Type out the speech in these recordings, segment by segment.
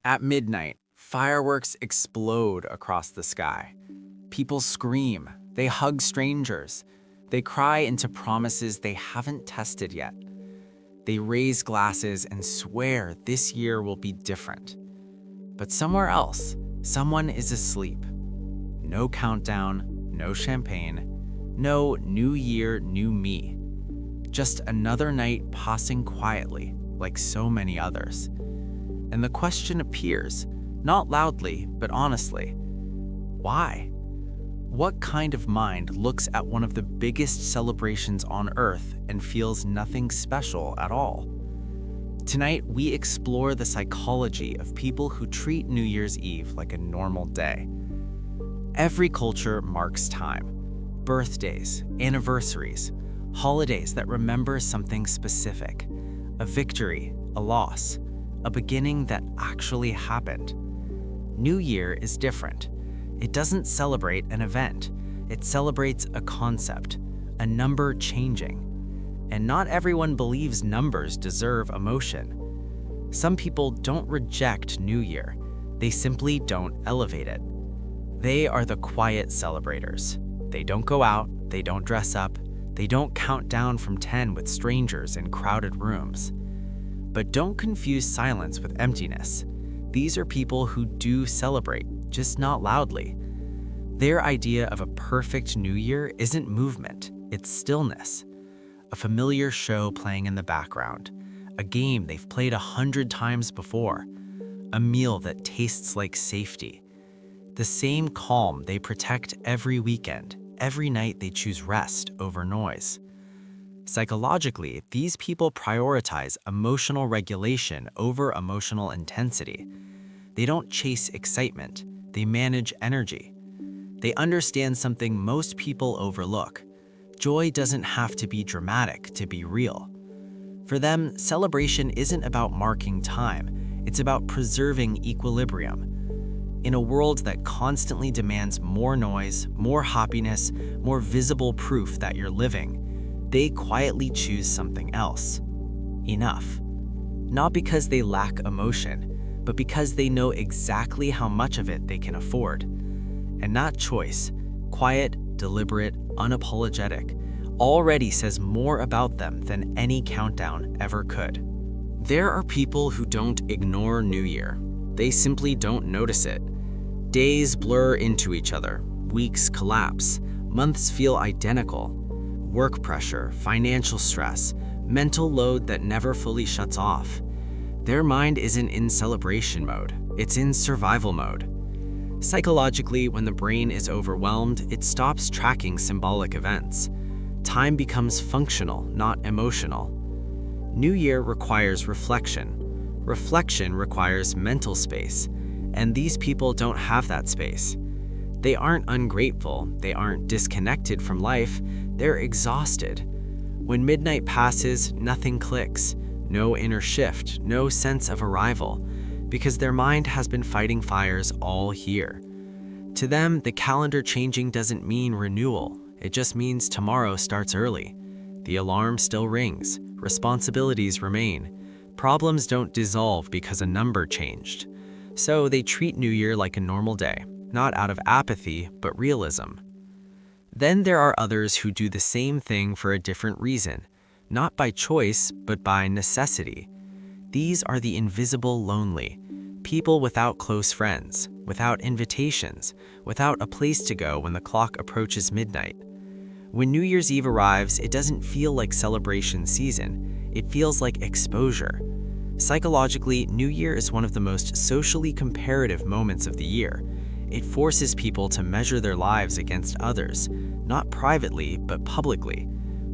At midnight, fireworks explode across the sky. People scream, they hug strangers, they cry into promises they haven't tested yet. They raise glasses and swear this year will be different. But somewhere else, someone is asleep. No countdown, no champagne, no new year, new me. Just another night passing quietly, like so many others. And the question appears, not loudly, but honestly, why? What kind of mind looks at one of the biggest celebrations on Earth and feels nothing special at all? Tonight, we explore the psychology of people who treat New Year's Eve like a normal day. Every culture marks time. Birthdays, anniversaries, holidays that remember something specific. A victory, a loss, a beginning that actually happened. New Year is different. It doesn't celebrate an event. It celebrates a concept, a number changing. And not everyone believes numbers deserve emotion. Some people don't reject New Year. They simply don't elevate it. They are the quiet celebrators. They don't go out, they don't dress up, they don't count down from 10 with strangers in crowded rooms. But don't confuse silence with emptiness. These are people who do celebrate, just not loudly. Their idea of a perfect New Year isn't movement, it's stillness. A familiar show playing in the background, a game they've played 100 times before, a meal that tastes like safety. The same calm they protect every weekend, every night they choose rest over noise. Psychologically, these people prioritize emotional regulation over emotional intensity. They don't chase excitement, they manage energy. They understand something most people overlook. Joy doesn't have to be dramatic to be real. For them, celebration isn't about marking time, it's about preserving equilibrium. In a world that constantly demands more noise, more happiness, more visible proof that you're living, they quietly choose something else. Enough. Not because they lack emotion, but because they know exactly how much of it they can afford. And that choice, quiet, deliberate, unapologetic, already says more about them than any countdown ever could. There are people who don't ignore New Year. They simply don't notice it. Days blur into each other, weeks collapse, months feel identical. Work pressure, financial stress, mental load that never fully shuts off. Their mind isn't in celebration mode, it's in survival mode. Psychologically, when the brain is overwhelmed, it stops tracking symbolic events. Time becomes functional, not emotional. New Year requires reflection. Reflection requires mental space, and these people don't have that space. They aren't ungrateful, they aren't disconnected from life, they're exhausted. When midnight passes, nothing clicks, no inner shift, no sense of arrival, because their mind has been fighting fires all year. To them, the calendar changing doesn't mean renewal, it just means tomorrow starts early. The alarm still rings, responsibilities remain. Problems don't dissolve because a number changed. So they treat New Year like a normal day, not out of apathy, but realism. Then there are others who do the same thing for a different reason, not by choice, but by necessity. These are the invisible lonely, people without close friends, without invitations, without a place to go when the clock approaches midnight. When New Year's Eve arrives, it doesn't feel like celebration season, it feels like exposure. Psychologically, New Year is one of the most socially comparative moments of the year. It forces people to measure their lives against others, not privately, but publicly.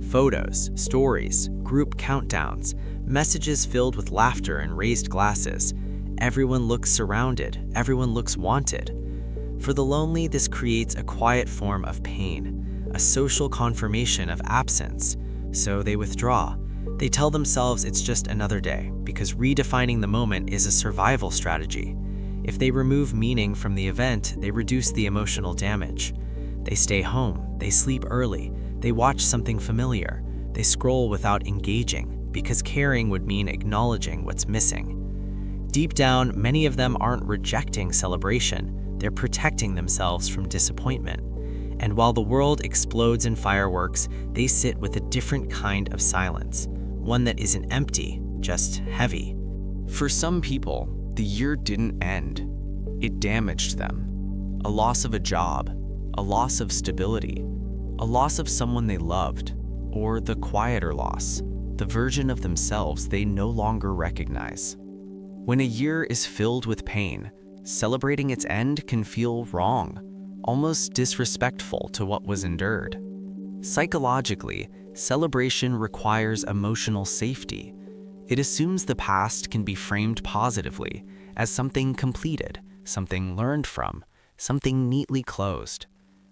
Photos, stories, group countdowns, messages filled with laughter and raised glasses. Everyone looks surrounded, everyone looks wanted. For the lonely, this creates a quiet form of pain, a social confirmation of absence. So they withdraw. They tell themselves it's just another day, because redefining the moment is a survival strategy. If they remove meaning from the event, they reduce the emotional damage. They stay home, they sleep early, they watch something familiar, they scroll without engaging, because caring would mean acknowledging what's missing. Deep down, many of them aren't rejecting celebration, they're protecting themselves from disappointment. And while the world explodes in fireworks, they sit with a different kind of silence, one that isn't empty, just heavy. For some people, the year didn't end. It damaged them. A loss of a job, a loss of stability, a loss of someone they loved, or the quieter loss, the version of themselves they no longer recognize. When a year is filled with pain, celebrating its end can feel wrong, almost disrespectful to what was endured. Psychologically, celebration requires emotional safety. It assumes the past can be framed positively as something completed, something learned from, something neatly closed.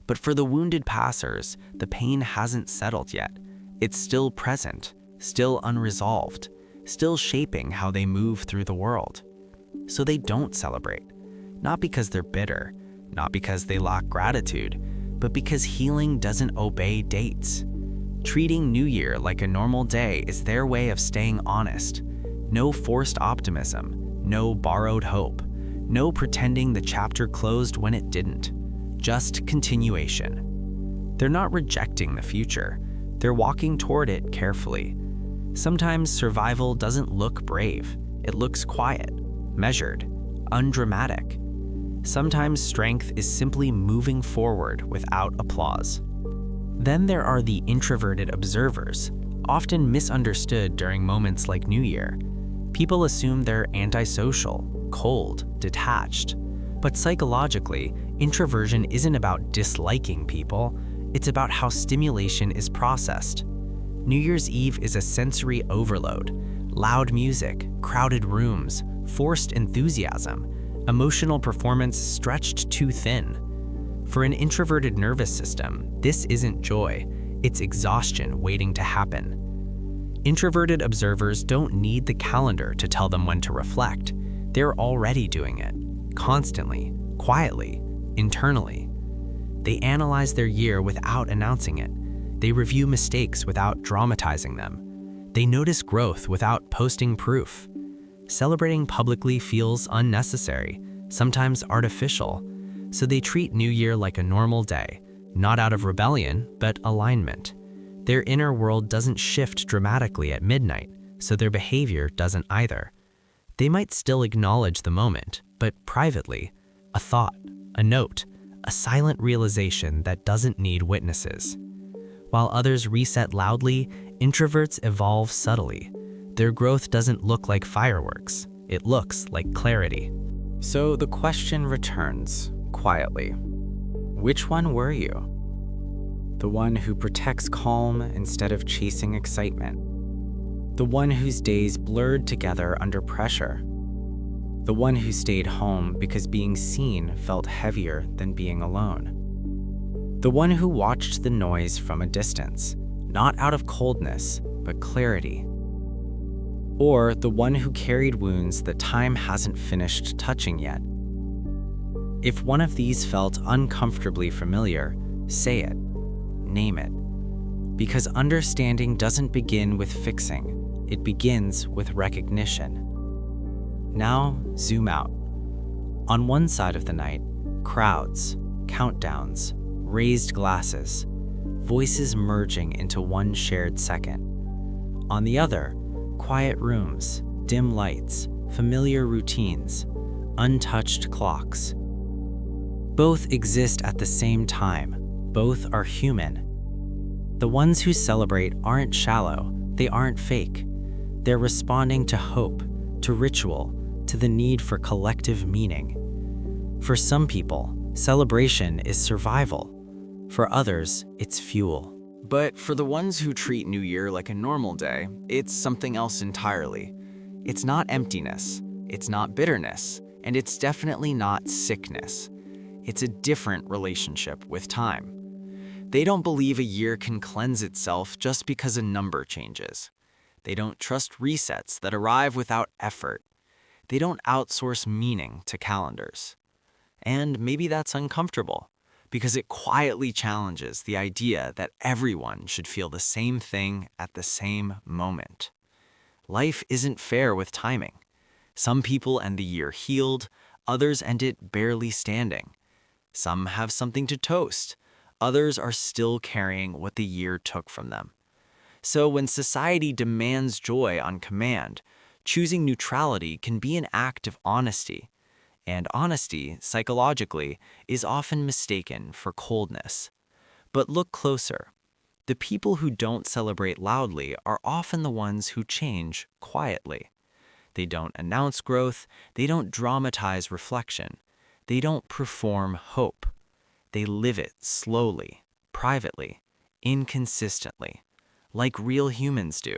But for the wounded passers, the pain hasn't settled yet. It's still present, still unresolved, still shaping how they move through the world. So they don't celebrate, not because they're bitter, not because they lack gratitude, but because healing doesn't obey dates. Treating New Year like a normal day is their way of staying honest. No forced optimism, no borrowed hope, no pretending the chapter closed when it didn't. Just continuation. They're not rejecting the future, they're walking toward it carefully. Sometimes survival doesn't look brave, it looks quiet, measured, undramatic. Sometimes strength is simply moving forward without applause. Then there are the introverted observers, often misunderstood during moments like New Year. People assume they're antisocial, cold, detached. But psychologically, introversion isn't about disliking people, it's about how stimulation is processed. New Year's Eve is a sensory overload. Loud music, crowded rooms, forced enthusiasm, emotional performance stretched too thin. For an introverted nervous system, this isn't joy, it's exhaustion waiting to happen. Introverted observers don't need the calendar to tell them when to reflect. They're already doing it, constantly, quietly, internally. They analyze their year without announcing it. They review mistakes without dramatizing them. They notice growth without posting proof. Celebrating publicly feels unnecessary, sometimes artificial, so they treat New Year like a normal day, not out of rebellion, but alignment. Their inner world doesn't shift dramatically at midnight, so their behavior doesn't either. They might still acknowledge the moment, but privately, a thought, a note, a silent realization that doesn't need witnesses. While others reset loudly, introverts evolve subtly. Their growth doesn't look like fireworks, it looks like clarity. So the question returns, quietly. Which one were you? The one who protects calm instead of chasing excitement. The one whose days blurred together under pressure. The one who stayed home because being seen felt heavier than being alone. The one who watched the noise from a distance, not out of coldness, but clarity. Or the one who carried wounds that time hasn't finished touching yet. If one of these felt uncomfortably familiar, say it, name it. Because understanding doesn't begin with fixing, it begins with recognition. Now, zoom out. On one side of the night, crowds, countdowns, raised glasses, voices merging into one shared second. On the other, quiet rooms, dim lights, familiar routines, untouched clocks. Both exist at the same time. Both are human. The ones who celebrate aren't shallow, they aren't fake. They're responding to hope, to ritual, to the need for collective meaning. For some people, celebration is survival. For others, it's fuel. But for the ones who treat New Year like a normal day, it's something else entirely. It's not emptiness, it's not bitterness, and it's definitely not sickness. It's a different relationship with time. They don't believe a year can cleanse itself just because a number changes. They don't trust resets that arrive without effort. They don't outsource meaning to calendars. And maybe that's uncomfortable, because it quietly challenges the idea that everyone should feel the same thing at the same moment. Life isn't fair with timing. Some people end the year healed, others end it barely standing. Some have something to toast, others are still carrying what the year took from them. So when society demands joy on command, choosing neutrality can be an act of honesty. And honesty, psychologically, is often mistaken for coldness. But look closer. The people who don't celebrate loudly are often the ones who change quietly. They don't announce growth, they don't dramatize reflection, they don't perform hope. They live it slowly, privately, inconsistently, like real humans do.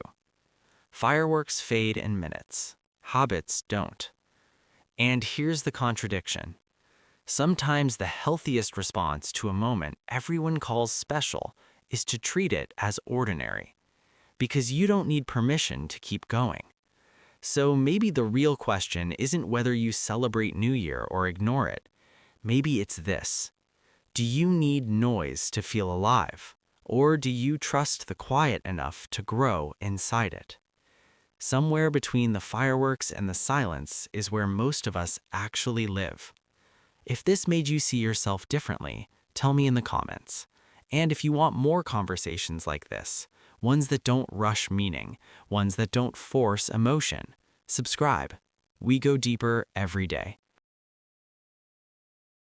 Fireworks fade in minutes, habits don't. And here's the contradiction. Sometimes the healthiest response to a moment everyone calls special is to treat it as ordinary, because you don't need permission to keep going. So maybe the real question isn't whether you celebrate New Year or ignore it. Maybe it's this. Do you need noise to feel alive? Or do you trust the quiet enough to grow inside it? Somewhere between the fireworks and the silence is where most of us actually live. If this made you see yourself differently, tell me in the comments. And if you want more conversations like this, ones that don't rush meaning, ones that don't force emotion, subscribe. We go deeper every day.